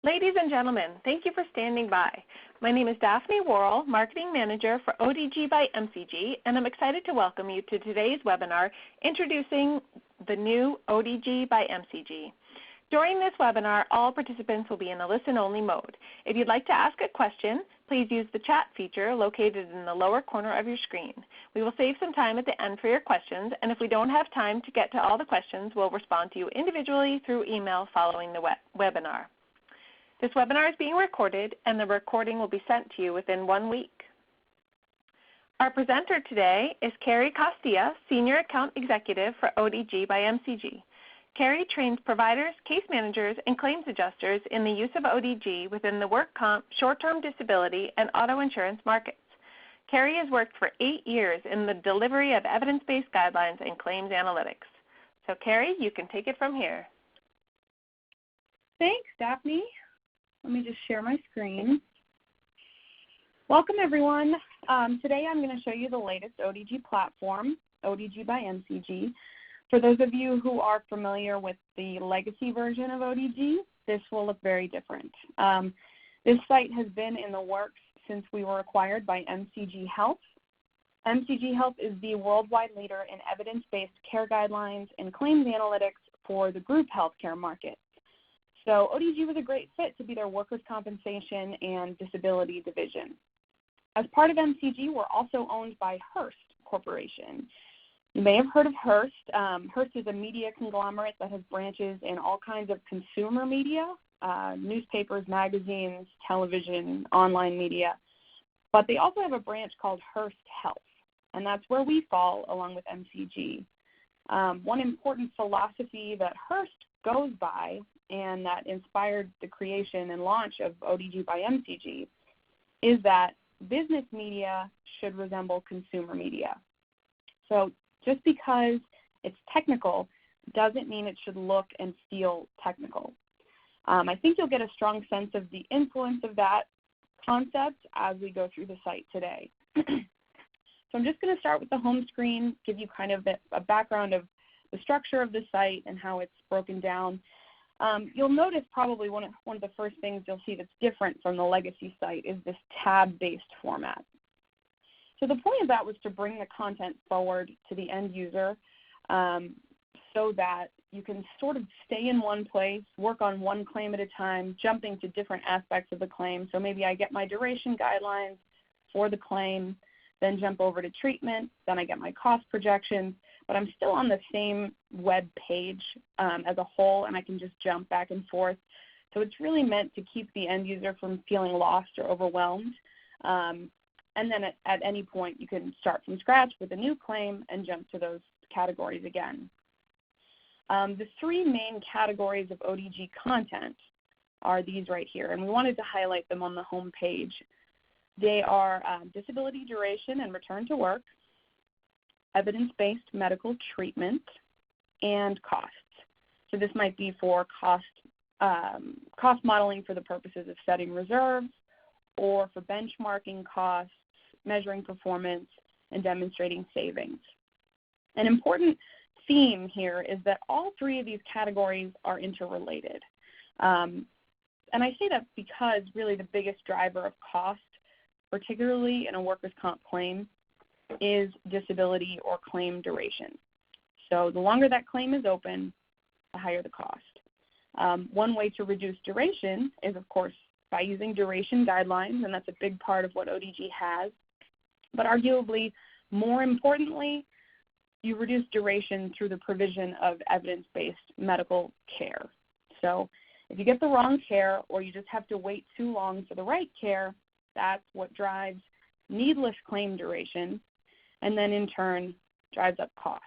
Ladies and gentlemen, thank you for standing by. My name is Daphne Worrell, Marketing Manager for ODG by MCG, and I'm excited to welcome you to today's webinar, introducing the new ODG by MCG. During this webinar, all participants will be in a listen-only mode. If you'd like to ask a question, please use the chat feature located in the lower corner of your screen. We will save some time at the end for your questions, and if we don't have time to get to all the questions, we'll respond to you individually through email following the webinar. This webinar is being recorded, and the recording will be sent to you within 1 week. Our presenter today is Carrie Costilla, Senior Account Executive for ODG by MCG. Carrie trains providers, case managers, and claims adjusters in the use of ODG within the work comp, short-term disability, and auto insurance markets. Carrie has worked for 8 years in the delivery of evidence-based guidelines and claims analytics. So Carrie, you can take it from here. Thanks, Daphne. Let me just share my screen. Welcome, everyone. Today I'm going to show you the latest ODG platform, ODG by MCG. For those of you who are familiar with the legacy version of ODG, this will look very different. This site has been in the works since we were acquired by MCG Health. MCG Health is the worldwide leader in evidence-based care guidelines and claims analytics for the group healthcare market. So ODG was a great fit to be their workers' compensation and disability division. As part of MCG, we're also owned by Hearst Corporation. You may have heard of Hearst. Hearst is a media conglomerate that has branches in all kinds of consumer media, newspapers, magazines, television, online media. But they also have a branch called Hearst Health, and that's where we fall along with MCG. One important philosophy that Hearst goes by and that inspired the creation and launch of ODG by MCG is that business media should resemble consumer media. So just because it's technical doesn't mean it should look and feel technical. I think you'll get a strong sense of the influence of that concept as we go through the site today. So I'm just going to start with the home screen, give you kind of a background of the structure of the site and how it's broken down. You'll notice probably one of the first things you'll see that's different from the legacy site is this tab-based format. So the point of that was to bring the content forward to the end user so that you can sort of stay in one place, work on one claim at a time, jumping to different aspects of the claim. So maybe I get my duration guidelines for the claim, then jump over to treatment, then I get my cost projections, but I'm still on the same web page as a whole, and I can just jump back and forth. So it's really meant to keep the end user from feeling lost or overwhelmed. And then at any point, you can start from scratch with a new claim and jump to those categories again. The 3 main categories of ODG content are these right here, and we wanted to highlight them on the home page. They are disability duration and return to work, evidence-based medical treatment, and costs. So this might be for cost modeling for the purposes of setting reserves, or for benchmarking costs, measuring performance, and demonstrating savings. An important theme here is that all 3 of these categories are interrelated. And I say that because really the biggest driver of cost, particularly in a workers' comp claim, is disability or claim duration. So the longer that claim is open, the higher the cost. One way to reduce duration is, of course, by using duration guidelines, and that's a big part of what ODG has. But arguably, more importantly, you reduce duration through the provision of evidence-based medical care. So if you get the wrong care or you just have to wait too long for the right care, that's what drives needless claim duration and then in turn drives up cost.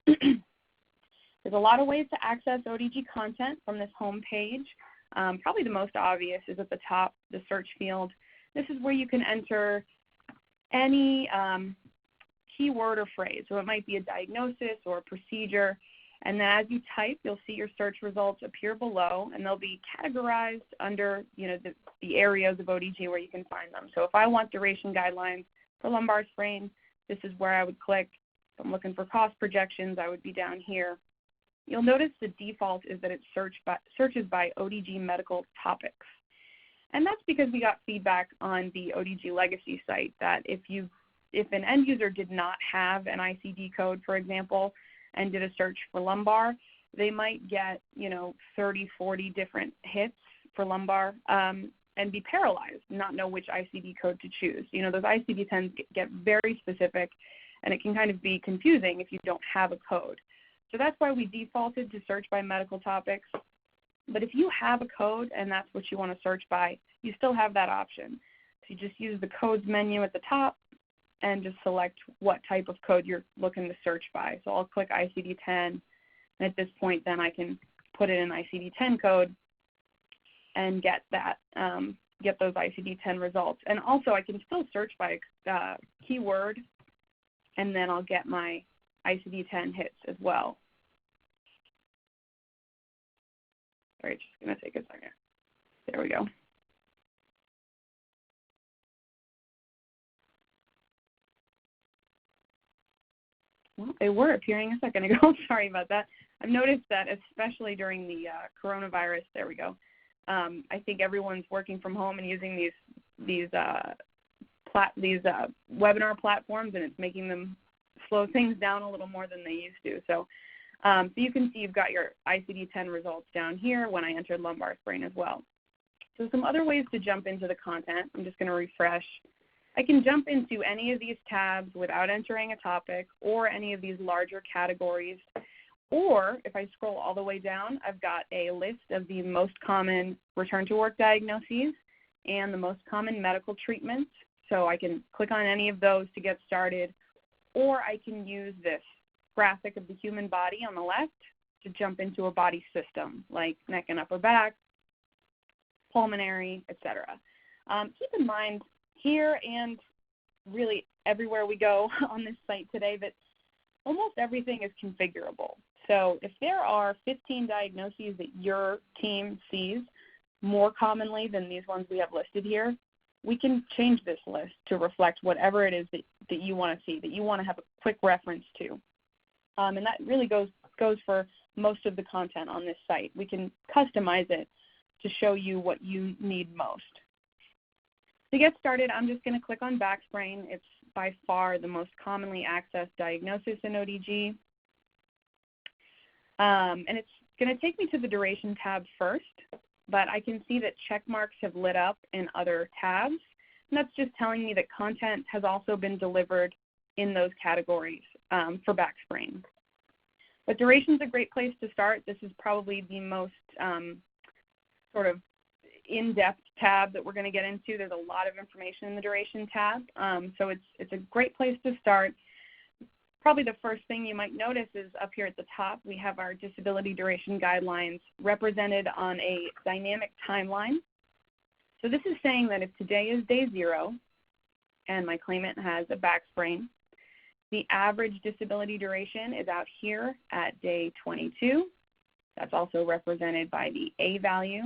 There's a lot of ways to access ODG content from this home page. Probably the most obvious is at the top, the search field. This is where you can enter any keyword or phrase. So it might be a diagnosis or a procedure. And then as you type, you'll see your search results appear below, and they'll be categorized under the areas of ODG where you can find them. So if I want duration guidelines for lumbar sprain, this is where I would click. If I'm looking for cost projections, I would be down here. You'll notice the default is that it searches by ODG medical topics. And that's because we got feedback on the ODG legacy site that if an end user did not have an ICD code, for example, and did a search for lumbar, they might get, 30, 40 different hits for lumbar and be paralyzed, not know which ICD code to choose. Those ICD-10s get very specific, and it can kind of be confusing if you don't have a code. So that's why we defaulted to search by medical topics. But if you have a code and that's what you want to search by, you still have that option. So you just use the codes menu at the top and just select what type of code you're looking to search by. So I'll click ICD-10, and at this point then I can put in an ICD-10 code and get those ICD-10 results. And also I can still search by keyword, and then I'll get my ICD-10 hits as well. Sorry, it's just going to take a second. There we go. Well, they were appearing a second ago. Sorry about that. I've noticed that especially during the coronavirus, there we go. I think everyone's working from home and using these webinar platforms, and it's making them slow things down a little more than they used to. So you can see you've got your ICD-10 results down here when I entered lumbar sprain as well. So some other ways to jump into the content. I'm just going to refresh. I can jump into any of these tabs without entering a topic or any of these larger categories. Or if I scroll all the way down, I've got a list of the most common return-to-work diagnoses and the most common medical treatments. So I can click on any of those to get started, or I can use this graphic of the human body on the left to jump into a body system like neck and upper back, pulmonary, etc. Keep in mind here and really everywhere we go on this site today that almost everything is configurable. So if there are 15 diagnoses that your team sees more commonly than these ones we have listed here, we can change this list to reflect whatever it is that you want to see, that you want to have a quick reference to. And that really goes for most of the content on this site. We can customize it to show you what you need most. To get started, I'm just going to click on back sprain. It's by far the most commonly accessed diagnosis in ODG. And it's going to take me to the duration tab first, but I can see that check marks have lit up in other tabs. And that's just telling me that content has also been delivered in those categories for back sprain. But duration is a great place to start. This is probably the most sort of in-depth tab that we're going to get into. There's a lot of information in the duration tab, so it's a great place to start. Probably the first thing you might notice is up here at the top, we have our disability duration guidelines represented on a dynamic timeline. So this is saying that if today is day 0 and my claimant has a back sprain, the average disability duration is out here at day 22. That's also represented by the A value.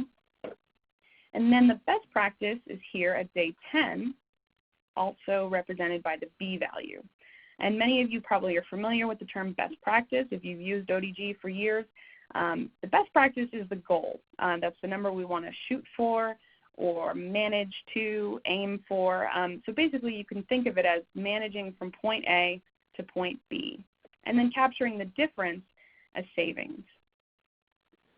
And then the best practice is here at day 10, also represented by the B value. And many of you probably are familiar with the term best practice if you've used ODG for years. The best practice is the goal. That's the number we want to shoot for or manage to, aim for. So basically you can think of it as managing from point A to point B, and then capturing the difference as savings.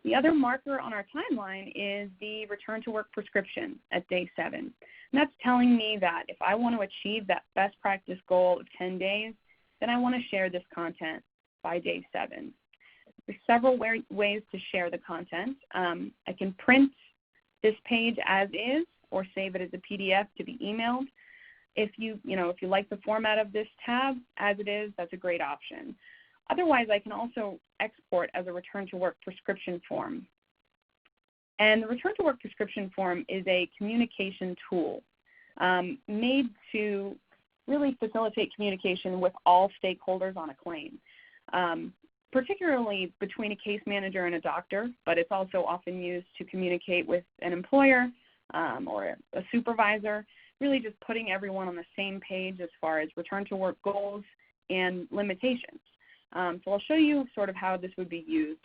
The other marker on our timeline is the return to work prescription at day 7. And that's telling me that if I want to achieve that best practice goal of 10 days, then I want to share this content by day 7. There's several ways to share the content. I can print this page as is or save it as a PDF to be emailed. If you like the format of this tab as it is, that's a great option. Otherwise, I can also export as a return-to-work prescription form. And the return-to-work prescription form is a communication tool made to really facilitate communication with all stakeholders on a claim, particularly between a case manager and a doctor, but it's also often used to communicate with an employer or a supervisor, really just putting everyone on the same page as far as return-to-work goals and limitations. So I'll show you sort of how this would be used.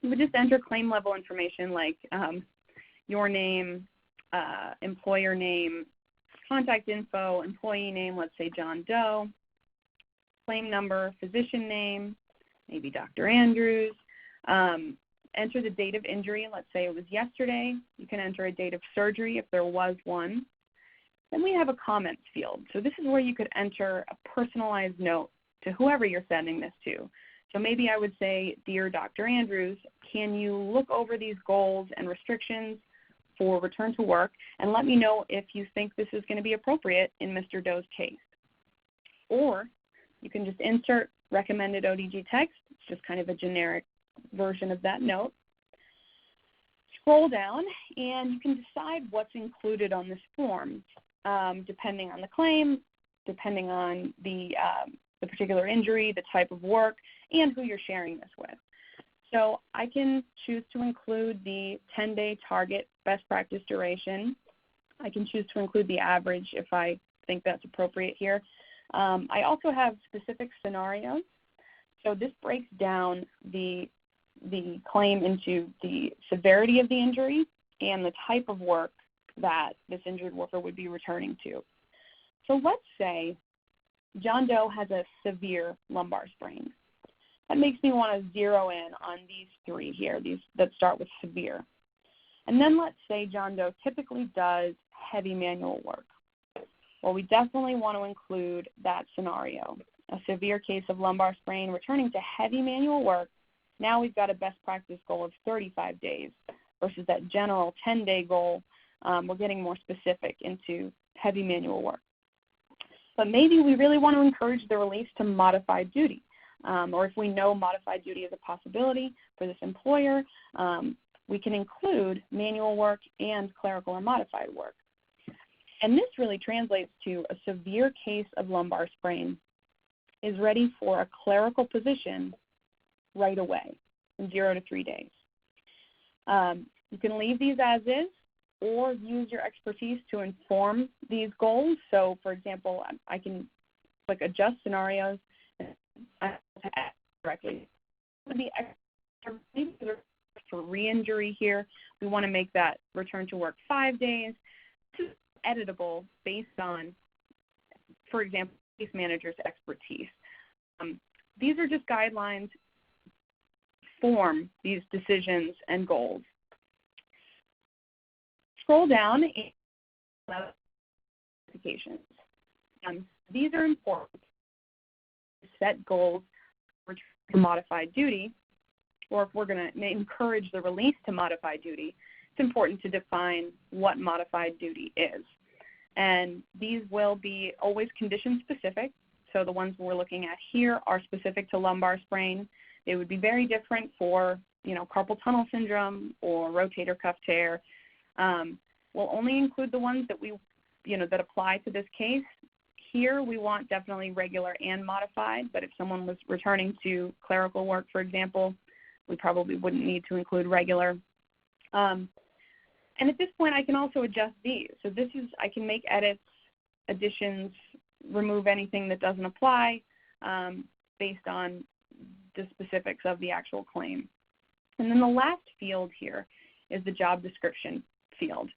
You would just enter claim level information like your name, employer name, contact info, employee name, let's say John Doe, claim number, physician name, maybe Dr. Andrews. Enter the date of injury. Let's say it was yesterday. You can enter a date of surgery if there was one. Then we have a comments field. So this is where you could enter a personalized note to whoever you're sending this to. So maybe I would say, Dear Dr. Andrews, can you look over these goals and restrictions for return to work and let me know if you think this is going to be appropriate in Mr. Doe's case. Or you can just insert recommended ODG text. It's just kind of a generic version of that note. Scroll down and you can decide what's included on this form, depending on the claim, depending on the particular injury, the type of work, and who you're sharing this with. So I can choose to include the 10-day target best practice duration. I can choose to include the average if I think that's appropriate here. I also have specific scenarios. So this breaks down the claim into the severity of the injury and the type of work that this injured worker would be returning to. So let's say John Doe has a severe lumbar sprain. That makes me want to zero in on these three here, these that start with severe. And then let's say John Doe typically does heavy manual work. Well, we definitely want to include that scenario, a severe case of lumbar sprain returning to heavy manual work. Now we've got a best practice goal of 35 days versus that general 10-day goal. We're getting more specific into heavy manual work. But maybe we really want to encourage the release to modified duty. Or if we know modified duty is a possibility for this employer, we can include manual work and clerical or modified work. And this really translates to a severe case of lumbar sprain is ready for a clerical position right away in 0 to 3 days. You can leave these as is or use your expertise to inform these goals. So, for example, I can click adjust scenarios directly. For re-injury here, we want to make that return to work 5 days. This is editable based on, for example, case manager's expertise. These are just guidelines form these decisions and goals. Scroll down and notifications. These are important. Set goals for modified duty, or if we're going to encourage the release to modified duty, it's important to define what modified duty is. And these will be always condition specific. So the ones we're looking at here are specific to lumbar sprain. They would be very different for, carpal tunnel syndrome or rotator cuff tear. We'll only include the ones that that apply to this case. Here we want definitely regular and modified, but if someone was returning to clerical work, for example, we probably wouldn't need to include regular. And at this point, I can also adjust these. So I can make edits, additions, remove anything that doesn't apply based on the specifics of the actual claim. And then the last field here is the job description field.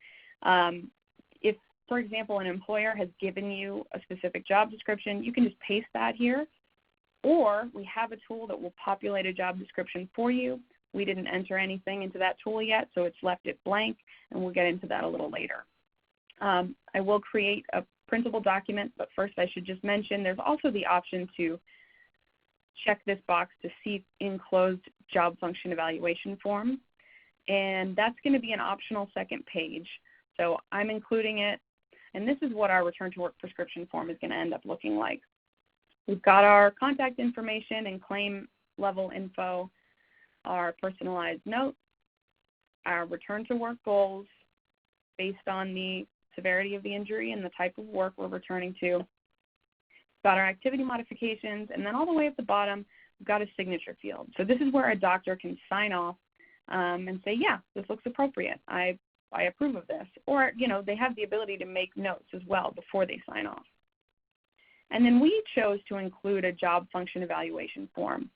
If, for example, an employer has given you a specific job description, you can just paste that here. Or we have a tool that will populate a job description for you. We didn't enter anything into that tool yet, so it's left it blank, and we'll get into that a little later. I will create a printable document, but first I should just mention there's also the option to check this box to see enclosed job function evaluation form, and that's going to be an optional second page. So I'm including it, and this is what our return to work prescription form is going to end up looking like. We've got our contact information and claim level info, our personalized note, our return to work goals based on the severity of the injury and the type of work we're returning to. We've got our activity modifications, and then all the way at the bottom, we've got a signature field. So this is where a doctor can sign off and say, yeah, this looks appropriate. I approve of this. Or, they have the ability to make notes as well before they sign off. And then we chose to include a job function evaluation form.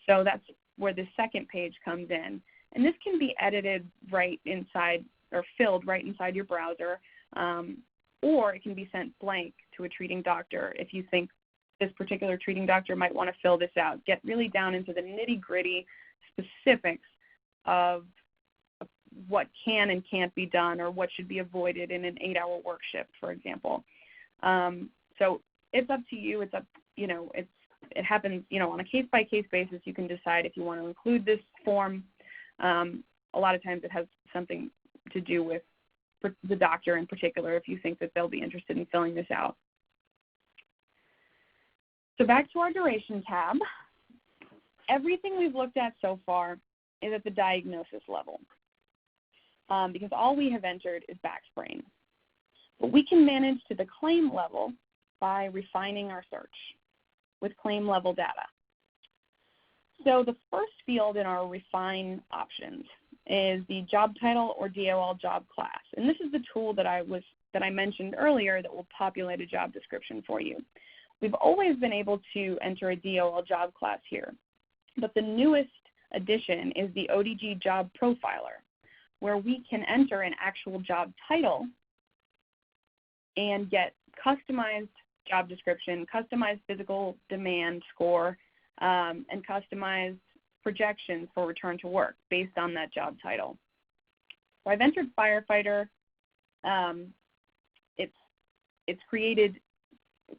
So that's where the second page comes in. And this can be edited right inside or filled right inside your browser, or it can be sent blank to a treating doctor if you think this particular treating doctor might want to fill this out. Get really down into the nitty-gritty specifics of what can and can't be done, or what should be avoided in an 8-hour work shift, for example. So it's up to you. It's up, it happens, on a case-by-case basis. You can decide if you want to include this form. A lot of times it has something to do with the doctor in particular, if you think that they'll be interested in filling this out. So back to our duration tab. Everything we've looked at so far is at the diagnosis level, because all we have entered is back sprain. But we can manage to the claim level by refining our search with claim level data. So the first field in our refine options is the job title or DOL job class. And this is the tool that I mentioned earlier that will populate a job description for you. We've always been able to enter a DOL job class here, but the newest addition is the ODG job profiler, where we can enter an actual job title and get customized job description, customized physical demand score, and customized projections for return to work based on that job title. So I've entered firefighter. It's created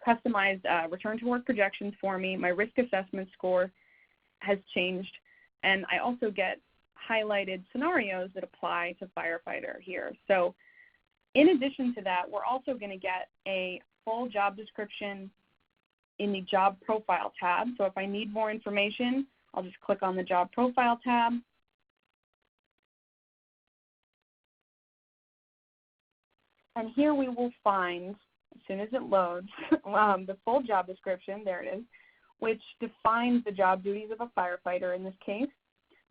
customized return to work projections for me. My risk assessment score has changed, and I also get highlighted scenarios that apply to firefighter here. So in addition to that, we're also going to get a full job description in the job profile tab. So if I need more information, I'll just click on the job profile tab. And here we will find, as soon as it loads, the full job description, there it is, which defines the job duties of a firefighter in this case.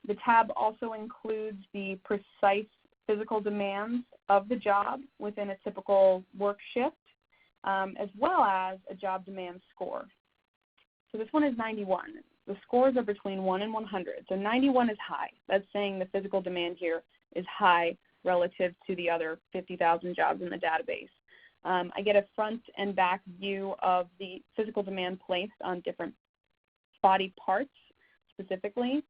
The tab also includes the precise physical demands of the job within a typical work shift, as well as a job demand score. So this one is 91. The scores are between 1 and 100. So 91 is high. That's saying the physical demand here is high relative to the other 50,000 jobs in the database. I get a front and back view of the physical demand placed on different body parts specifically.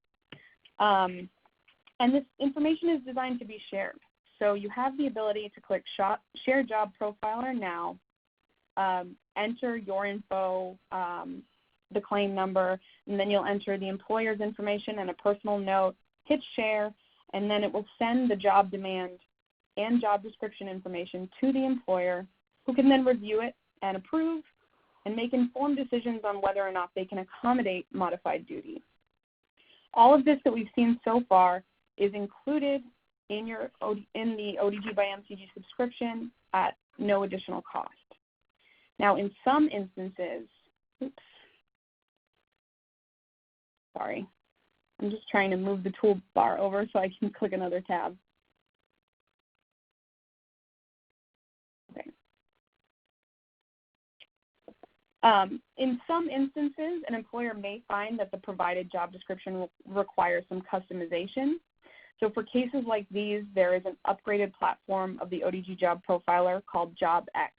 And this information is designed to be shared. So you have the ability to click Share Job Profiler now, enter your info, the claim number, and then you'll enter the employer's information and a personal note, hit share, and then it will send the job demand and job description information to the employer, who can then review it and approve and make informed decisions on whether or not they can accommodate modified duty. All of this that we've seen so far is included in the ODG by MCG subscription at no additional cost. Now, in some instances, sorry, I'm just trying to move the toolbar over so I can click another tab. Okay. In some instances, an employer may find that the provided job description requires some customization. So for cases like these, there is an upgraded platform of the ODG job profiler called JobX.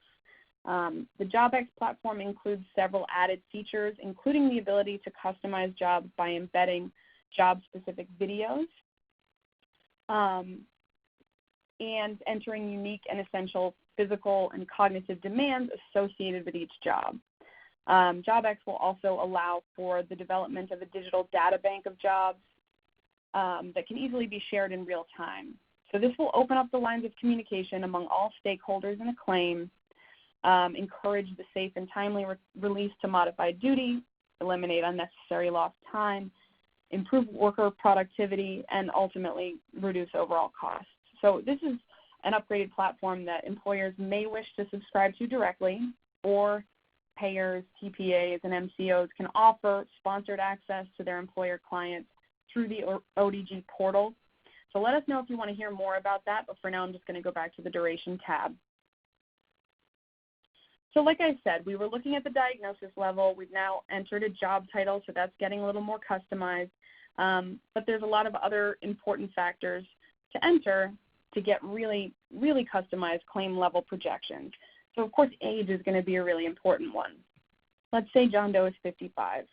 The JobX platform includes several added features, including the ability to customize jobs by embedding job-specific videos and entering unique and essential physical and cognitive demands associated with each job. JobX will also allow for the development of a digital data bank of jobs that can easily be shared in real time. So this will open up the lines of communication among all stakeholders in a claim, encourage the safe and timely release to modified duty, eliminate unnecessary lost time, improve worker productivity, and ultimately reduce overall costs. So this is an upgraded platform that employers may wish to subscribe to directly, or payers, TPAs, and MCOs can offer sponsored access to their employer clients through the ODG portal. So let us know if you want to hear more about that, but for now I'm just going to go back to the duration tab. So like I said, we were looking at the diagnosis level. We've now entered a job title, so that's getting a little more customized. But there's a lot of other important factors to enter to get really, really customized claim level projections. So of course, age is going to be a really important one. Let's say John Doe is 55.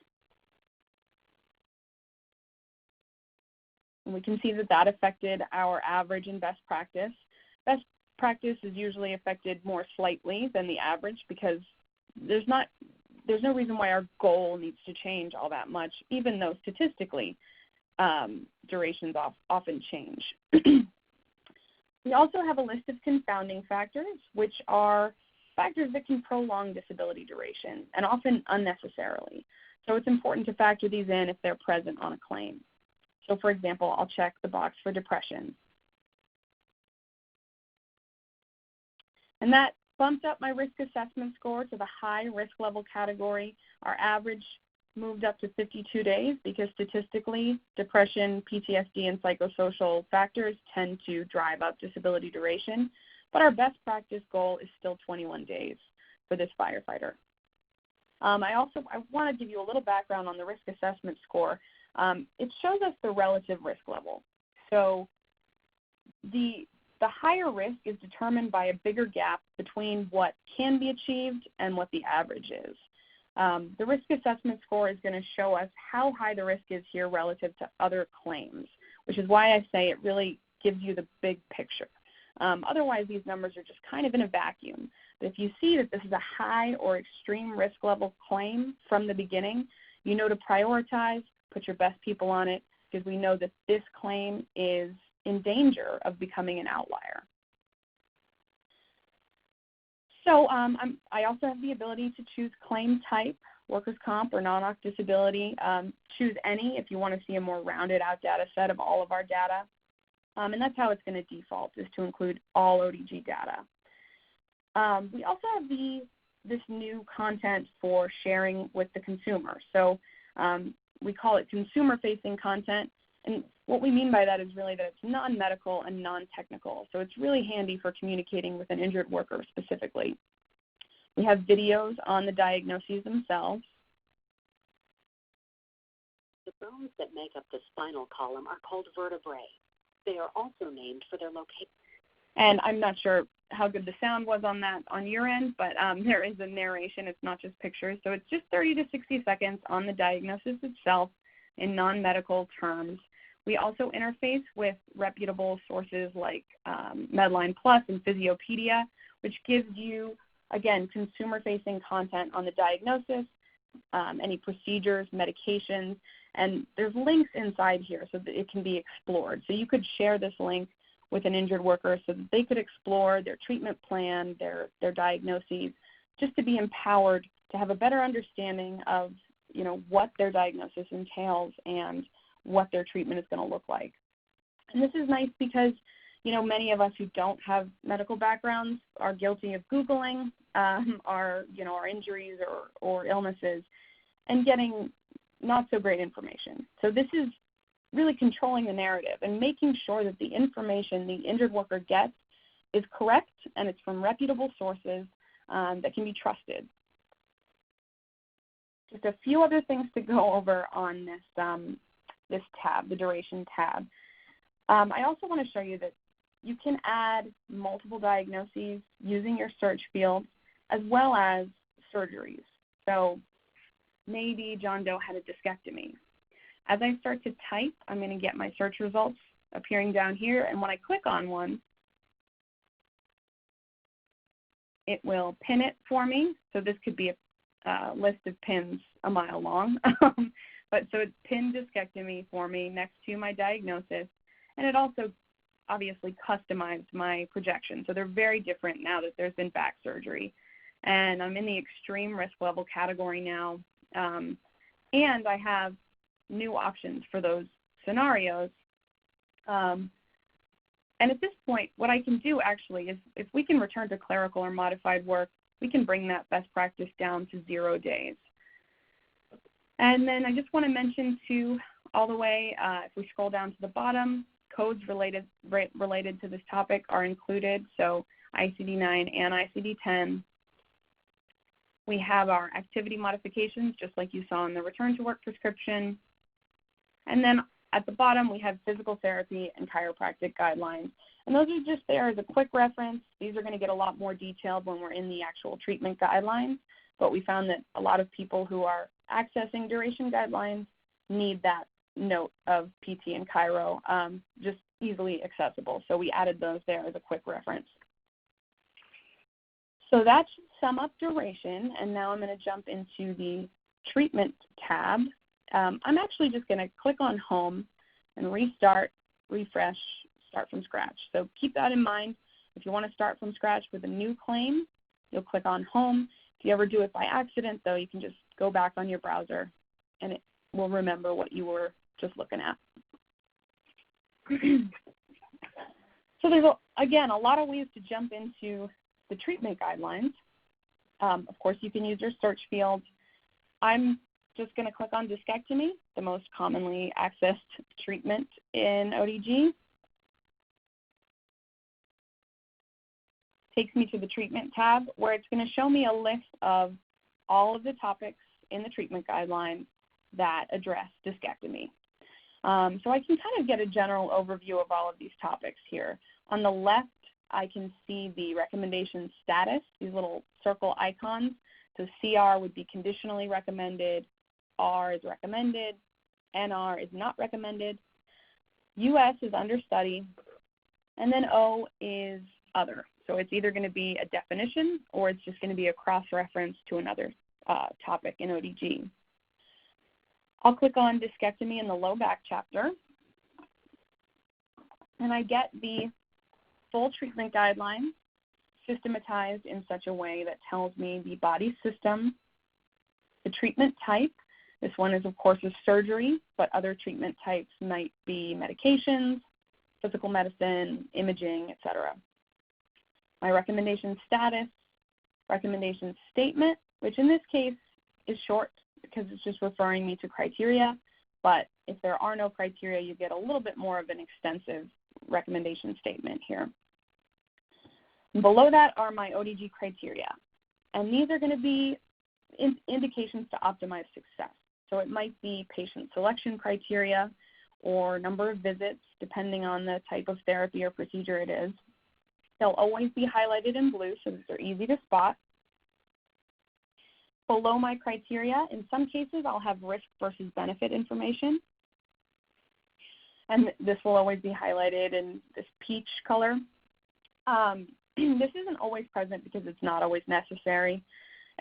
And we can see that that affected our average and best practice. Best practice is usually affected more slightly than the average because there's no reason why our goal needs to change all that much, even though statistically durations often change. We also have a list of confounding factors, which are factors that can prolong disability duration and often unnecessarily. So it's important to factor these in if they're present on a claim. So for example, I'll check the box for depression. And that bumped up my risk assessment score to the high risk level category. Our average moved up to 52 days because statistically, depression, PTSD, and psychosocial factors tend to drive up disability duration. But our best practice goal is still 21 days for this firefighter. I want to give you a little background on the risk assessment score. It shows us the relative risk level. So the higher risk is determined by a bigger gap between what can be achieved and what the average is. The risk assessment score is going to show us how high the risk is here relative to other claims, which is why I say it really gives you the big picture. Otherwise, these numbers are just kind of in a vacuum. But if you see that this is a high or extreme risk level claim from the beginning, you know to prioritize, put your best people on it, because we know that this claim is in danger of becoming an outlier. So I also have the ability to choose claim type, workers' comp or non-OC disability. Choose any if you want to see a more rounded out data set of all of our data. And that's how it's going to default, is to include all ODG data. We also have this new content for sharing with the consumer. So we call it consumer-facing content. And what we mean by that is really that it's non-medical and non-technical. So it's really handy for communicating with an injured worker specifically. We have videos on the diagnoses themselves. The bones that make up the spinal column are called vertebrae. They are also named for their location. And I'm not sure how good the sound was on that on your end, but there is a narration. It's not just pictures. So it's just 30 to 60 seconds on the diagnosis itself in non-medical terms. We also interface with reputable sources like Medline Plus and Physiopedia, which gives you, again, consumer-facing content on the diagnosis, any procedures, medications, and there's links inside here so that it can be explored. So you could share this link with an injured worker so that they could explore their treatment plan, their diagnoses, just to be empowered to have a better understanding of, you know, what their diagnosis entails and what their treatment is going to look like. And this is nice because, you know, many of us who don't have medical backgrounds are guilty of Googling our injuries or illnesses and getting not so great information. So this is really controlling the narrative and making sure that the information the injured worker gets is correct and it's from reputable sources that can be trusted. Just a few other things to go over on this tab, the duration tab. I also want to show you that you can add multiple diagnoses using your search field as well as surgeries. So maybe John Doe had a discectomy. As I start to type, I'm going to get my search results appearing down here, and when I click on one, it will pin it for me. So this could be a list of pins a mile long. But so it pinned discectomy for me next to my diagnosis, and it also obviously customized my projection. So they're very different now that there's been back surgery. And I'm in the extreme risk level category now, and I have new options for those scenarios. And at this point, what I can do actually is if we can return to clerical or modified work, we can bring that best practice down to 0 days. And then I just want to mention too, all the way, if we scroll down to the bottom, codes related to this topic are included. So ICD-9 and ICD-10. We have our activity modifications, just like you saw in the return to work prescription. And then at the bottom, we have physical therapy and chiropractic guidelines. And those are just there as a quick reference. These are going to get a lot more detailed when we're in the actual treatment guidelines. But we found that a lot of people who are accessing duration guidelines need that note of PT and chiro, just easily accessible. So we added those there as a quick reference. So that should sum up duration, and now I'm going to jump into the treatment tab. I'm actually just going to click on home and restart, refresh, start from scratch. So keep that in mind. If you want to start from scratch with a new claim, you'll click on home. If you ever do it by accident, though, you can just go back on your browser and it will remember what you were just looking at. So there's, again, a lot of ways to jump into the treatment guidelines. Of course, you can use your search field. I'm just going to click on discectomy, the most commonly accessed treatment in ODG. Takes me to the treatment tab, where it's going to show me a list of all of the topics in the treatment guidelines that address discectomy. So I can kind of get a general overview of all of these topics here. On the left, I can see the recommendation status, these little circle icons. So CR would be conditionally recommended, R is recommended, NR is not recommended, US is under study, and then O is other. So it's either going to be a definition or it's just going to be a cross-reference to another topic in ODG. I'll click on discectomy in the low back chapter, and I get the full treatment guidelines systematized in such a way that tells me the body system, the treatment type. This one is, of course, a surgery, but other treatment types might be medications, physical medicine, imaging, etc. My recommendation status, recommendation statement, which in this case is short because it's just referring me to criteria, but if there are no criteria, you get a little bit more of an extensive recommendation statement here. And below that are my ODG criteria, and these are going to be indications to optimize success. So it might be patient selection criteria or number of visits, depending on the type of therapy or procedure it is. They'll always be highlighted in blue, so that they're easy to spot. Below my criteria, in some cases, I'll have risk versus benefit information. And this will always be highlighted in this peach color. This isn't always present because it's not always necessary,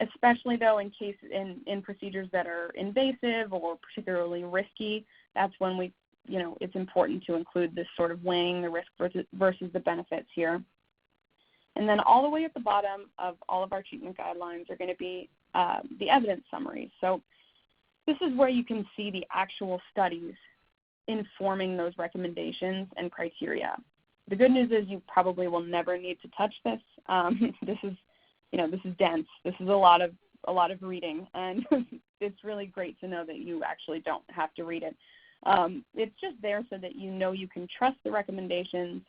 especially though in procedures that are invasive or particularly risky. That's when it's important to include this sort of weighing the risk versus the benefits here. And then all the way at the bottom of all of our treatment guidelines are going to be the evidence summaries. So this is where you can see the actual studies informing those recommendations and criteria. The good news is you probably will never need to touch this. This is dense. This is a lot of reading, and it's really great to know that you actually don't have to read it. It's just there so that you can trust the recommendations,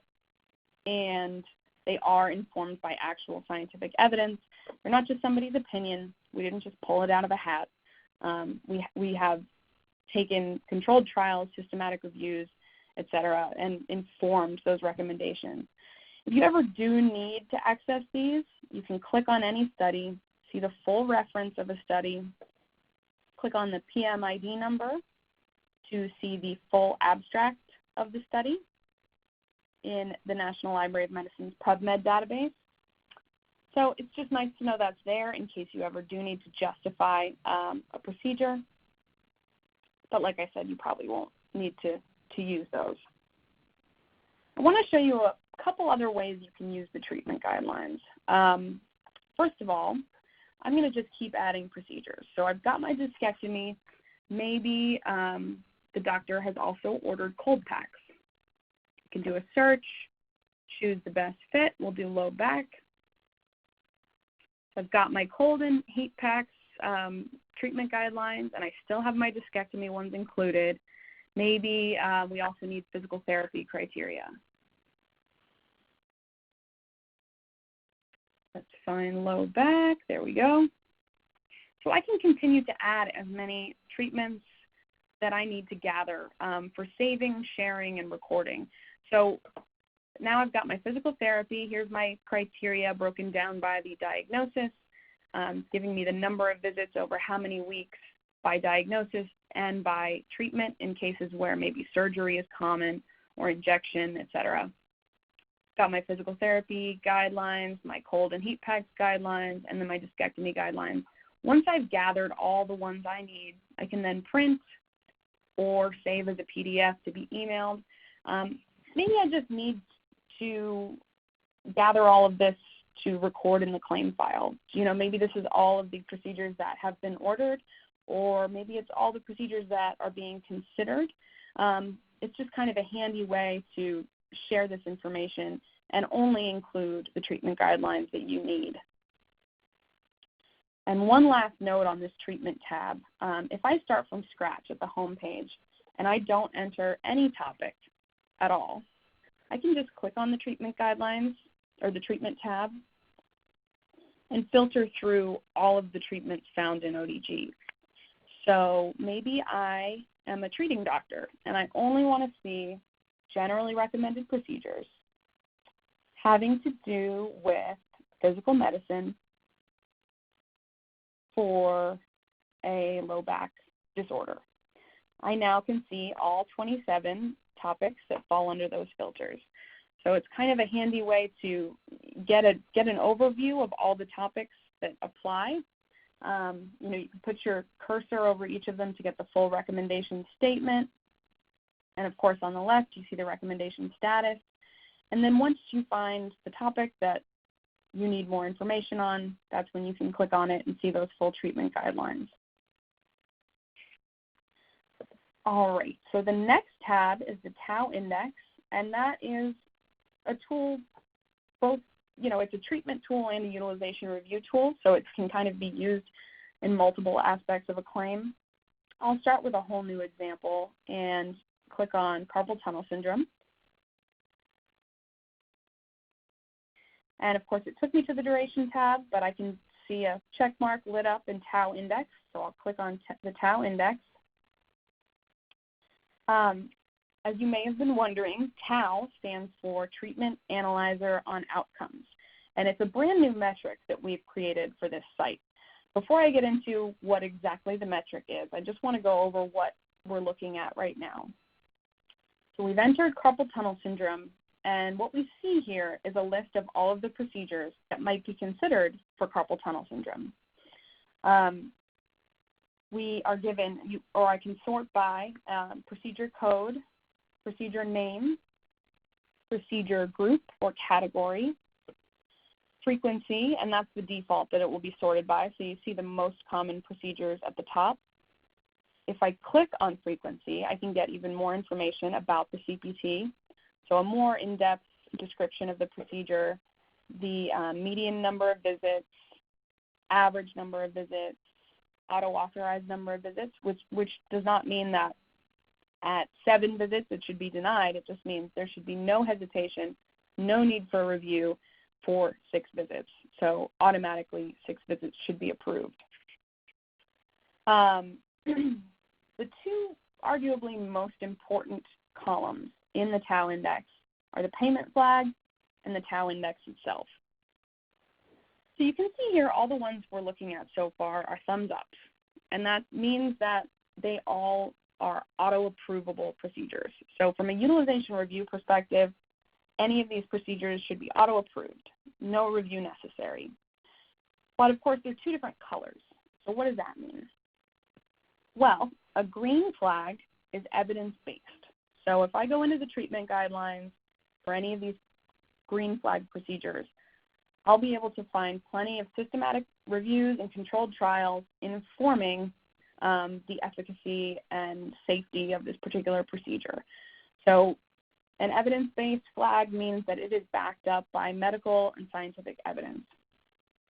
and they are informed by actual scientific evidence. They're not just somebody's opinion. We didn't just pull it out of a hat. We have taken controlled trials, systematic reviews, etc., and informed those recommendations. If you ever do need to access these, you can click on any study, see the full reference of a study, click on the PMID number to see the full abstract of the study in the National Library of Medicine's PubMed database. So it's just nice to know that's there in case you ever do need to justify a procedure. But like I said, you probably won't need to use those. I want to show you a couple other ways you can use the treatment guidelines. First of all, I'm going to just keep adding procedures. So I've got my discectomy. Maybe the doctor has also ordered cold packs. You can do a search, choose the best fit. We'll do low back. So I've got my cold and heat packs treatment guidelines, and I still have my discectomy ones included. Maybe we also need physical therapy criteria. Let's find low back. There we go. So I can continue to add as many treatments that I need to gather for saving, sharing, and recording. So now I've got my physical therapy. Here's my criteria broken down by the diagnosis, giving me the number of visits over how many weeks by diagnosis and by treatment in cases where maybe surgery is common or injection, etc. Got my physical therapy guidelines, my cold and heat packs guidelines, and then my discectomy guidelines. Once I've gathered all the ones I need, I can then print or save as a PDF to be emailed. Maybe I just need to gather all of this to record in the claim file. Maybe this is all of the procedures that have been ordered, or maybe it's all the procedures that are being considered. It's just kind of a handy way to share this information and only include the treatment guidelines that you need. And one last note on this treatment tab, if I start from scratch at the home page and I don't enter any topic at all, I can just click on the treatment guidelines or the treatment tab and filter through all of the treatments found in ODG. So maybe I am a treating doctor and I only want to see generally recommended procedures having to do with physical medicine for a low back disorder. I now can see all 27 topics that fall under those filters. So it's kind of a handy way to get an overview of all the topics that apply. You can put your cursor over each of them to get the full recommendation statement. And of course, on the left, you see the recommendation status. And then once you find the topic that you need more information on, that's when you can click on it and see those full treatment guidelines. All right, so the next tab is the Tau Index, and that is a tool, both, it's a treatment tool and a utilization review tool, so it can kind of be used in multiple aspects of a claim. I'll start with a whole new example and click on carpal tunnel syndrome. And of course, it took me to the duration tab, but I can see a check mark lit up in Tau Index, so I'll click on the Tau Index. As you may have been wondering, Tau stands for Treatment Analyzer on Outcomes, and it's a brand new metric that we've created for this site. Before I get into what exactly the metric is, I just want to go over what we're looking at right now. So we've entered carpal tunnel syndrome, and what we see here is a list of all of the procedures that might be considered for carpal tunnel syndrome. We are given, or I can sort by procedure code, procedure name, procedure group or category, frequency, and that's the default that it will be sorted by, so you see the most common procedures at the top. If I click on frequency, I can get even more information about the CPT, so a more in-depth description of the procedure, the median number of visits, average number of visits, auto-authorized number of visits, which does not mean that at 7 visits it should be denied. It just means there should be no hesitation, no need for a review for 6 visits. So automatically 6 visits should be approved. The two arguably most important columns in the Tau Index are the payment flag and the Tau Index itself. So you can see here all the ones we're looking at so far are thumbs up, and that means that they all are auto-approvable procedures. So from a utilization review perspective, any of these procedures should be auto-approved, no review necessary. But of course, there are 2 different colors. So what does that mean? Well, a green flag is evidence-based. So if I go into the treatment guidelines for any of these green flag procedures, I'll be able to find plenty of systematic reviews and controlled trials informing the efficacy and safety of this particular procedure. So an evidence-based flag means that it is backed up by medical and scientific evidence.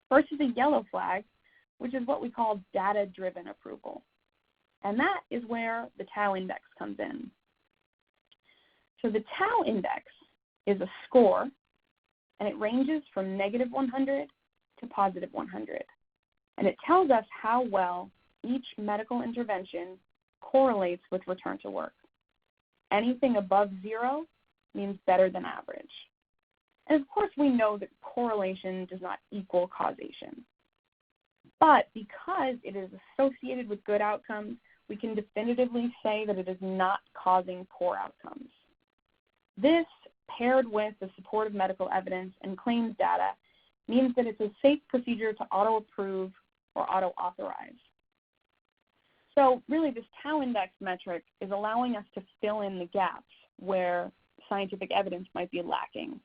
First is a yellow flag, which is what we call data-driven approval. And that is where the Tau Index comes in. So the Tau Index is a score, and it ranges from -100 to +100. And it tells us how well each medical intervention correlates with return to work. Anything above 0 means better than average. And of course, we know that correlation does not equal causation. But because it is associated with good outcomes, we can definitively say that it is not causing poor outcomes. This, paired with the support of medical evidence and claims data, means that it's a safe procedure to auto-approve or auto-authorize. So really, this tau index metric is allowing us to fill in the gaps where scientific evidence might be lacking.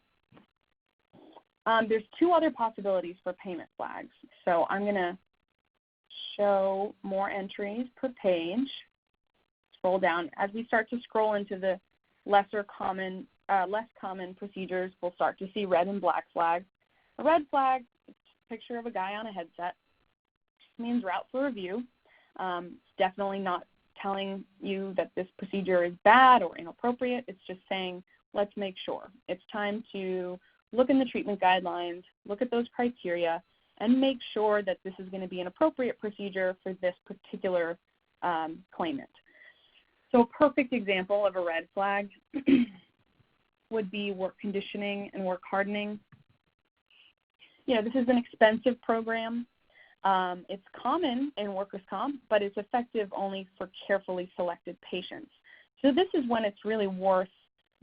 There's 2 other possibilities for payment flags. So I'm going to show more entries per page. Scroll down. As we start to scroll into the less common procedures, we'll start to see red and black flags. A red flag, it's a picture of a guy on a headset. It means route for review. It's definitely not telling you that this procedure is bad or inappropriate. It's just saying, let's make sure. It's time to look in the treatment guidelines, look at those criteria, and make sure that this is going to be an appropriate procedure for this particular claimant. So a perfect example of a red flag would be work conditioning and work hardening. This is an expensive program. It's common in workers' comp, but it's effective only for carefully selected patients. So this is when it's really worth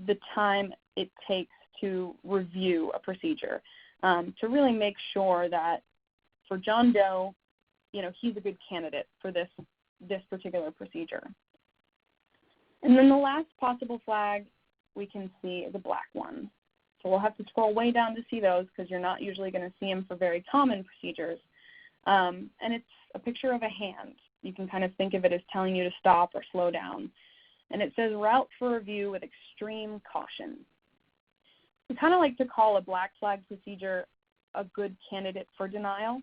the time it takes to review a procedure, to really make sure that for John Doe, he's a good candidate for this particular procedure. And then the last possible flag we can see is a black one. So we'll have to scroll way down to see those because you're not usually going to see them for very common procedures. And it's a picture of a hand. You can kind of think of it as telling you to stop or slow down. And it says route for review with extreme caution. We kind of like to call a black flag procedure a good candidate for denial.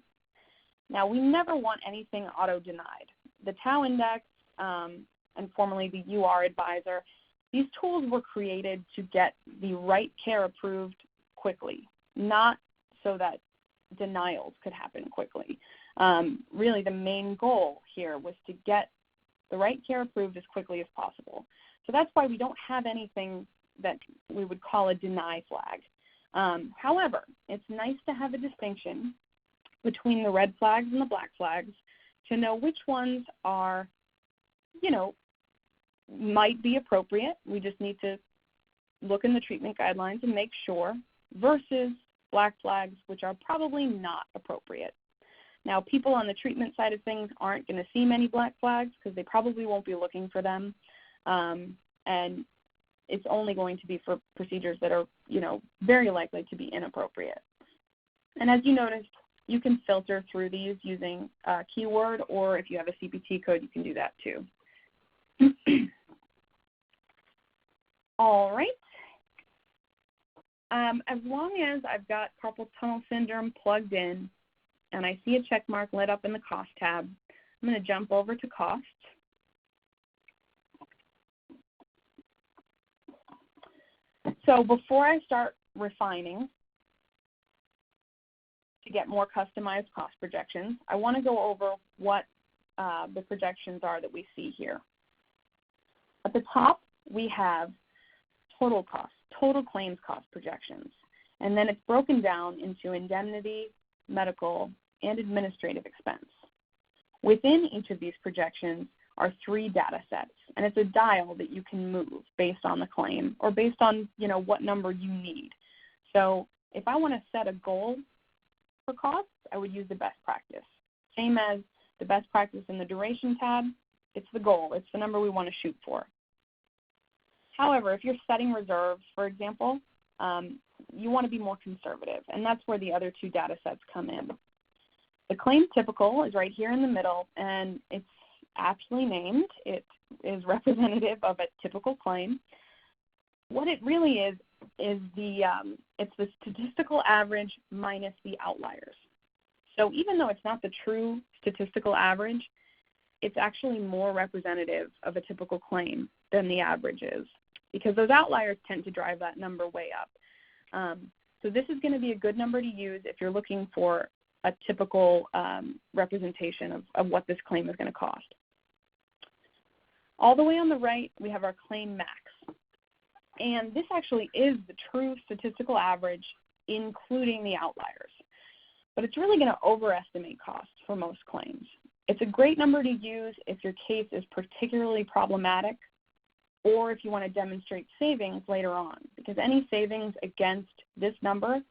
Now, we never want anything auto-denied. The tau index and formerly the UR advisor, these tools were created to get the right care approved quickly, not so that denials could happen quickly. Really, the main goal here was to get the right care approved as quickly as possible. So that's why we don't have anything that we would call a deny flag. However, it's nice to have a distinction between the red flags and the black flags to know which ones are, might be appropriate. We just need to look in the treatment guidelines and make sure, versus black flags, which are probably not appropriate. Now, people on the treatment side of things aren't going to see many black flags because they probably won't be looking for them. And it's only going to be for procedures that are, very likely to be inappropriate. And as you noticed, you can filter through these using a keyword, or if you have a CPT code, you can do that too. All right. As long as I've got carpal tunnel syndrome plugged in and I see a check mark lit up in the cost tab, I'm going to jump over to costs. So before I start refining to get more customized cost projections, I want to go over what the projections are that we see here. At the top, we have total costs, total claims cost projections, and then it's broken down into indemnity, medical, and administrative expense. Within each of these projections are 3 data sets, and it's a dial that you can move based on the claim or based on, what number you need. So if I want to set a goal for costs, I would use the best practice. Same as the best practice in the duration tab, it's the goal. It's the number we want to shoot for. However, if you're setting reserves, for example, you want to be more conservative, and that's where the other 2 data sets come in. The claim typical is right here in the middle, and it's aptly named. It is representative of a typical claim. What it really is it's the statistical average minus the outliers. So even though it's not the true statistical average, it's actually more representative of a typical claim than the average is, because those outliers tend to drive that number way up. So this is going to be a good number to use if you're looking for a typical representation of what this claim is going to cost. All the way on the right, we have our claim max. And this actually is the true statistical average, including the outliers. But it's really going to overestimate costs for most claims. It's a great number to use if your case is particularly problematic or if you want to demonstrate savings later on, because any savings against this number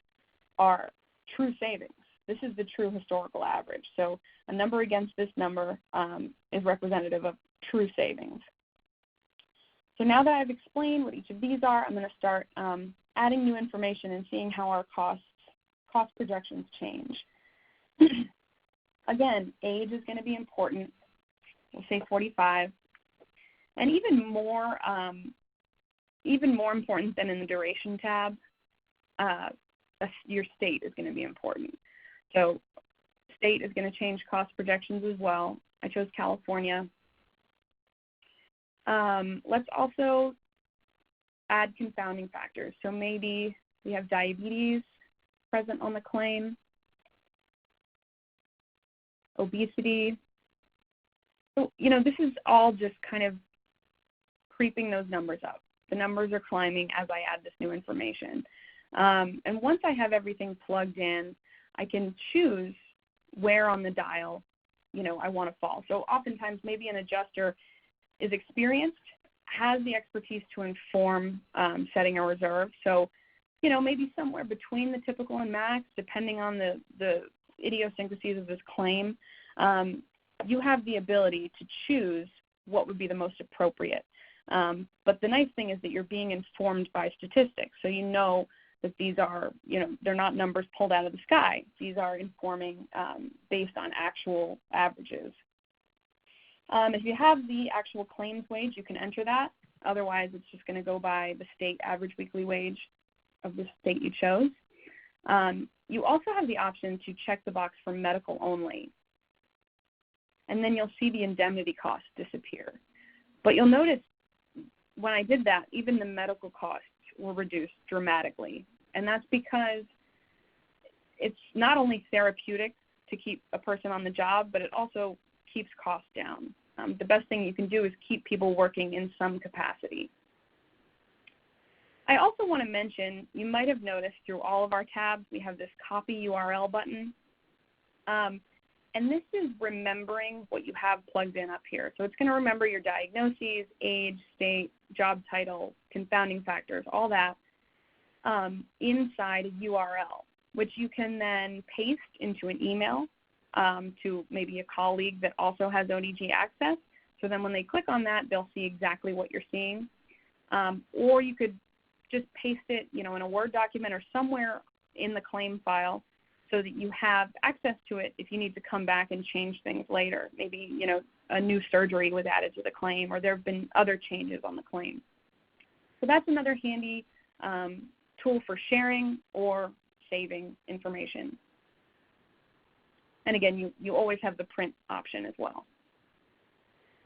are true savings. This is the true historical average. So a number against this number is representative of true savings. So now that I've explained what each of these are, I'm going to start adding new information and seeing how our cost projections change. Again, age is going to be important. We'll say 45. And even more important than in the duration tab, your state is going to be important. So state is going to change cost projections as well. I chose California. Let's also add confounding factors. So maybe we have diabetes present on the claim, obesity. So, this is all just kind of creeping those numbers up. The numbers are climbing as I add this new information. And once I have everything plugged in, I can choose where on the dial, I want to fall. So oftentimes maybe an adjuster is experienced, has the expertise to inform setting a reserve. So, maybe somewhere between the typical and max, depending on the idiosyncrasies of this claim, you have the ability to choose what would be the most appropriate. But the nice thing is that you're being informed by statistics. So you know that these are, they're not numbers pulled out of the sky. These are informing based on actual averages. If you have the actual claims wage, you can enter that. Otherwise, it's just going to go by the state average weekly wage of the state you chose. You also have the option to check the box for medical only. And then you'll see the indemnity costs disappear. But you'll notice when I did that, even the medical costs were reduced dramatically. And that's because it's not only therapeutic to keep a person on the job, but it also keeps costs down. The best thing you can do is keep people working in some capacity. I also want to mention, you might have noticed through all of our tabs, we have this copy URL button. And this is remembering what you have plugged in up here. So it's going to remember your diagnoses, age, state, job title, confounding factors, all that inside a URL, which you can then paste into an email to maybe a colleague that also has ODG access. So then when they click on that, they'll see exactly what you're seeing. Or you could just paste it, in a Word document or somewhere in the claim file so that you have access to it if you need to come back and change things later. Maybe, a new surgery was added to the claim or there have been other changes on the claim. So that's another handy tool for sharing or saving information. And again, you always have the print option as well.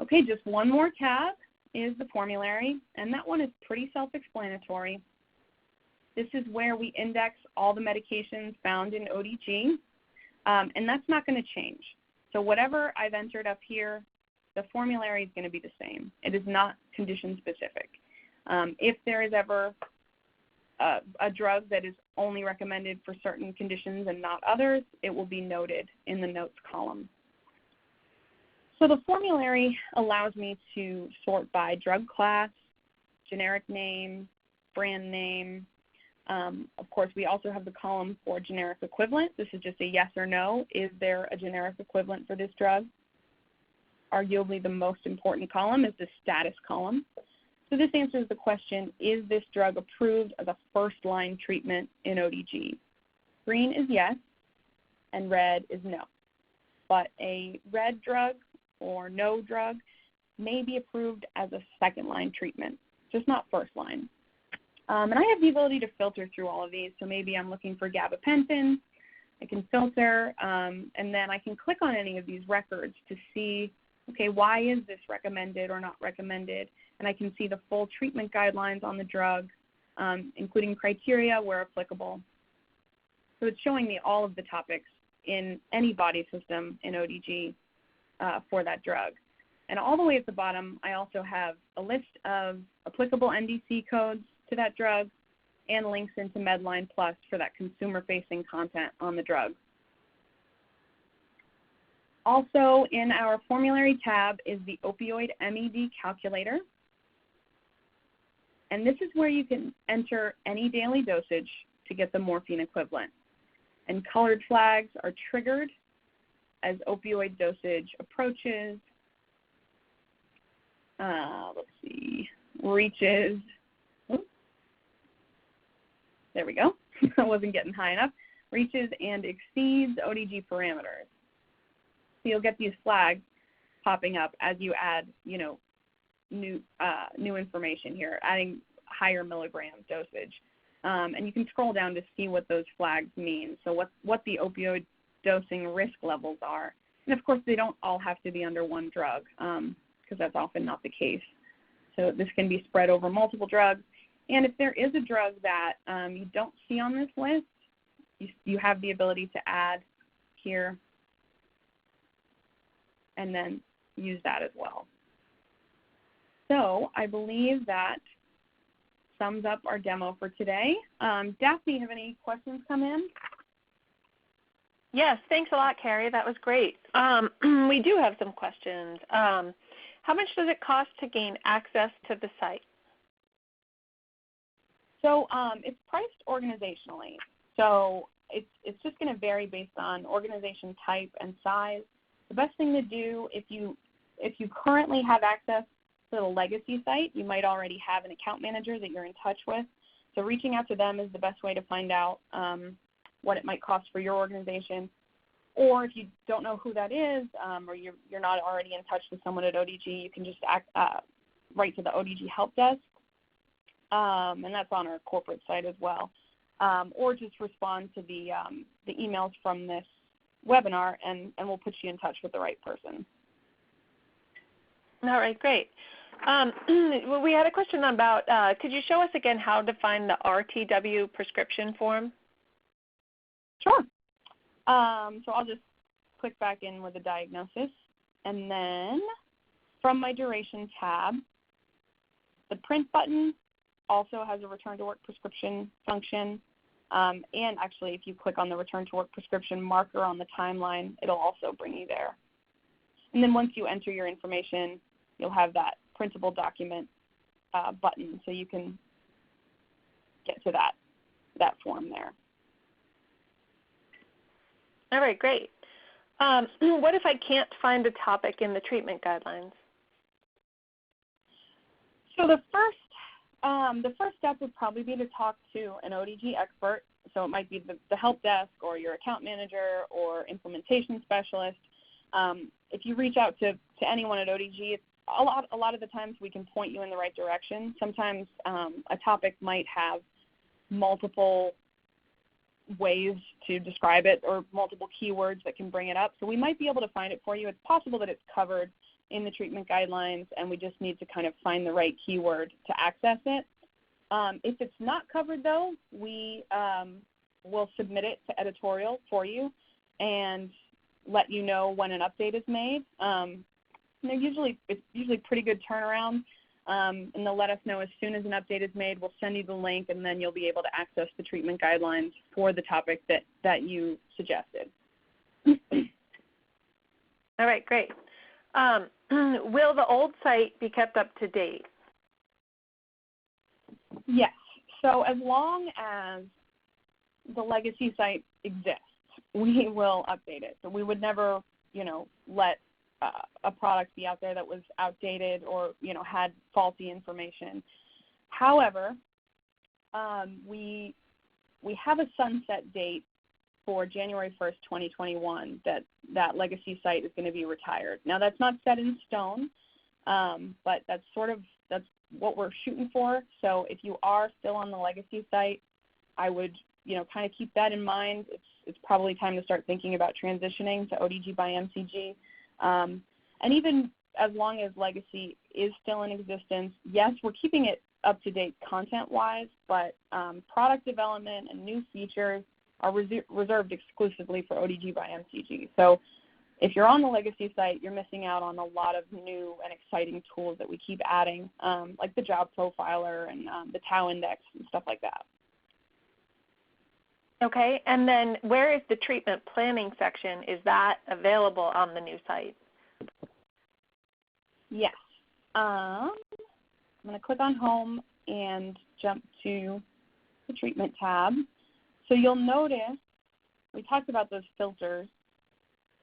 Okay, just one more tab is the formulary, and that one is pretty self-explanatory. This is where we index all the medications found in ODG, and that's not going to change. So whatever I've entered up here, the formulary is going to be the same. It is not condition-specific. If there is ever a drug that is only recommended for certain conditions and not others, it will be noted in the notes column. So the formulary allows me to sort by drug class, generic name, brand name. Of course, we also have the column for generic equivalent. This is just a yes or no. Is there a generic equivalent for this drug? Arguably the most important column is the status column. So this answers the question, is this drug approved as a first-line treatment in ODG? Green is yes, and red is no. But a red drug or no drug may be approved as a second-line treatment, just not first-line. And I have the ability to filter through all of these. So maybe I'm looking for gabapentin. I can filter, and then I can click on any of these records to see, okay, why is this recommended or not recommended? And I can see the full treatment guidelines on the drug, including criteria where applicable. So it's showing me all of the topics in any body system in ODG for that drug. And all the way at the bottom, I also have a list of applicable NDC codes to that drug and links into Medline Plus for that consumer-facing content on the drug. Also in our formulary tab is the opioid MED calculator. And this is where you can enter any daily dosage to get the morphine equivalent. And colored flags are triggered as opioid dosage approaches, reaches, there we go, I wasn't getting high enough, reaches and exceeds ODG parameters. So you'll get these flags popping up as you add, new information here, adding higher milligram dosage. And you can scroll down to see what those flags mean. So what the opioid dosing risk levels are. And of course, they don't all have to be under one drug because that's often not the case. So this can be spread over multiple drugs. And if there is a drug that you don't see on this list, you have the ability to add here and then use that as well. So I believe that sums up our demo for today. Daphne, have any questions come in? Yes, thanks a lot, Carrie. That was great. We do have some questions. How much does it cost to gain access to the site? So it's priced organizationally. So it's just going to vary based on organization type and size. The best thing to do if you currently have access to the legacy site, you might already have an account manager that you're in touch with. So reaching out to them is the best way to find out what it might cost for your organization. Or if you don't know who that is, or you're not already in touch with someone at ODG, you can just write to the ODG help desk, and that's on our corporate site as well. Or just respond to the emails from this webinar, and we'll put you in touch with the right person. All right, great. Well, we had a question about, could you show us again how to find the RTW prescription form? Sure. So I'll just click back in with the diagnosis, and then from my duration tab, the print button also has a return to work prescription function. And actually, if you click on the return to work prescription marker on the timeline, it'll also bring you there. And then once you enter your information, you'll have that printable document button, so you can get to that form there. All right, great. What if I can't find a topic in the treatment guidelines? So the first step would probably be to talk to an ODG expert. So it might be the help desk or your account manager or implementation specialist. If you reach out to anyone at ODG, a lot of the times we can point you in the right direction. Sometimes a topic might have multiple ways to describe it or multiple keywords that can bring it up. So we might be able to find it for you. It's possible that it's covered in the treatment guidelines, and we just need to kind of find the right keyword to access it. If it's not covered, though, we will submit it to editorial for you and let you know when an update is made. It's usually pretty good turnaround, and they'll let us know as soon as an update is made. We'll send you the link, and then you'll be able to access the treatment guidelines for the topic that you suggested. All right, great. Will the old site be kept up to date? Yes. So as long as the legacy site exists, we will update it. So we would never, let a product be out there that was outdated or, had faulty information. However, we have a sunset date for January 1st, 2021, that legacy site is going to be retired. Now, that's not set in stone, but that's what we're shooting for. So if you are still on the legacy site, I would, kind of keep that in mind. It's probably time to start thinking about transitioning to ODG by MCG. And even as long as legacy is still in existence, yes, we're keeping it up to date content-wise, but product development and new features are reserved exclusively for ODG by MCG. So if you're on the legacy site, you're missing out on a lot of new and exciting tools that we keep adding, like the job profiler and the TAU index and stuff like that. Okay, and then where is the treatment planning section? Is that available on the new site? Yes. I'm going to click on Home and jump to the Treatment tab. So you'll notice we talked about those filters,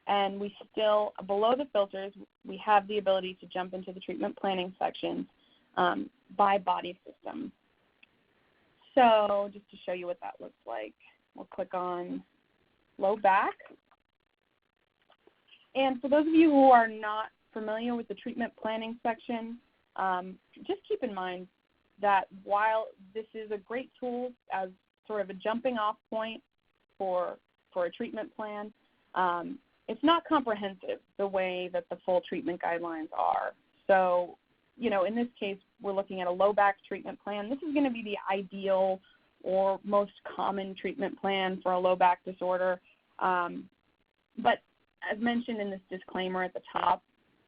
and we still, below the filters, we have the ability to jump into the treatment planning section by body system. So just to show you what that looks like, we'll click on low back. And for those of you who are not familiar with the treatment planning section, just keep in mind that while this is a great tool as sort of a jumping off point for a treatment plan, it's not comprehensive the way that the full treatment guidelines are. So, you know, in this case, we're looking at a low back treatment plan. This is going to be the ideal or most common treatment plan for a low back disorder. But as mentioned in this disclaimer at the top,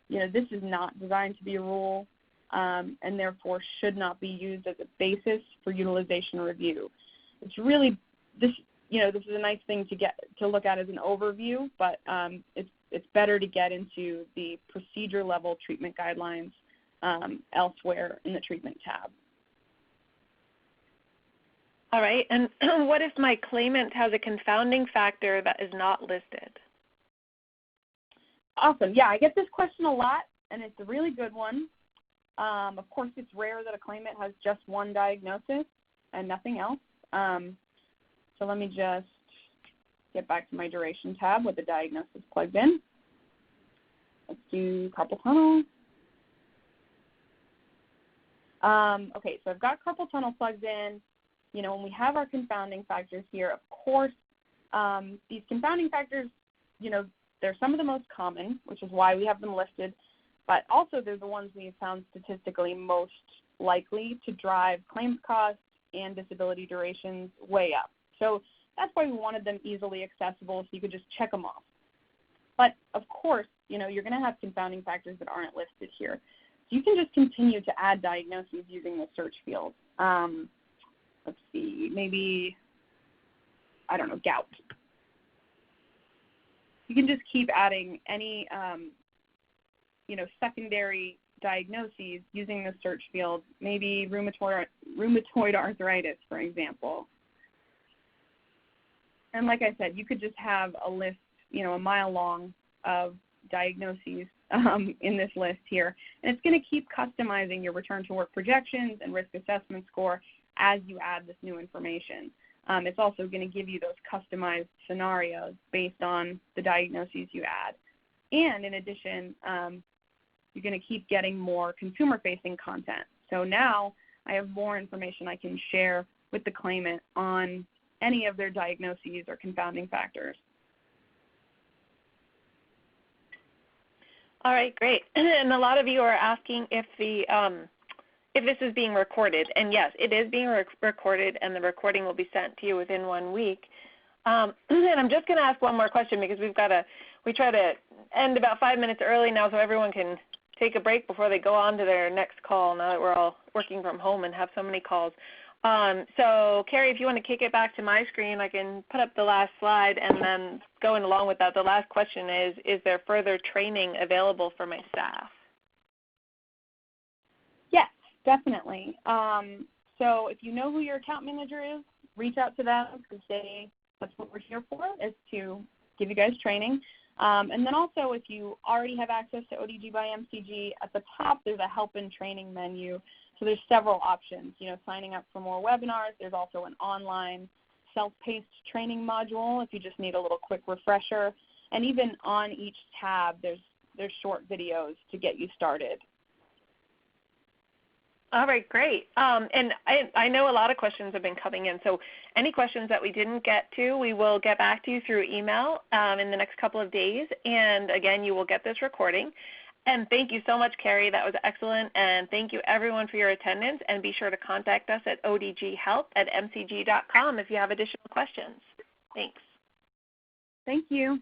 you know, this is not designed to be a rule and therefore should not be used as a basis for utilization review. It's really, this is a nice thing to look at as an overview, but it's better to get into the procedure level treatment guidelines elsewhere in the treatment tab. All right, and what if my claimant has a confounding factor that is not listed? Awesome. Yeah, I get this question a lot, and it's a really good one. Of course, it's rare that a claimant has just one diagnosis and nothing else. So let me just get back to my duration tab with the diagnosis plugged in. Let's do carpal tunnel. Okay, so I've got carpal tunnel plugged in. You know, when we have our confounding factors here, of course, these confounding factors, you know, they're some of the most common, which is why we have them listed, but also they're the ones we have found statistically most likely to drive claims costs and disability durations way up. So that's why we wanted them easily accessible so you could just check them off. But of course, you know, you're going to have confounding factors that aren't listed here. So you can just continue to add diagnoses using the search field. Let's see, maybe, I don't know, gout. You can just keep adding any, secondary diagnoses using the search field, maybe rheumatoid arthritis, for example. And like I said, you could just have a list, a mile long of diagnoses in this list here. And it's going to keep customizing your return to work projections and risk assessment score as you add this new information. It's also going to give you those customized scenarios based on the diagnoses you add. And in addition, you're going to keep getting more consumer-facing content. So now I have more information I can share with the claimant on any of their diagnoses or confounding factors. All right, great. And a lot of you are asking if this is being recorded, and yes, it is being recorded, and the recording will be sent to you within 1 week. And I'm just going to ask one more question because we try to end about 5 minutes early now so everyone can take a break before they go on to their next call now that we're all working from home and have so many calls. So, Carrie, if you want to kick it back to my screen, I can put up the last slide, and then going along with that, the last question is there further training available for my staff? Yes, definitely. So if you know who your account manager is, reach out to them because that's what we're here for, is to give you guys training. And then also if you already have access to ODG by MCG, at the top there's a help and training menu. So there's several options, signing up for more webinars. There's also an online self-paced training module if you just need a little quick refresher. And even on each tab, there's short videos to get you started. All right, great. And I know a lot of questions have been coming in, so any questions that we didn't get to, we will get back to you through email in the next couple of days. And again, you will get this recording. And thank you so much, Carrie. That was excellent. And thank you, everyone, for your attendance. And be sure to contact us at odghelp@mcg.com if you have additional questions. Thanks. Thank you.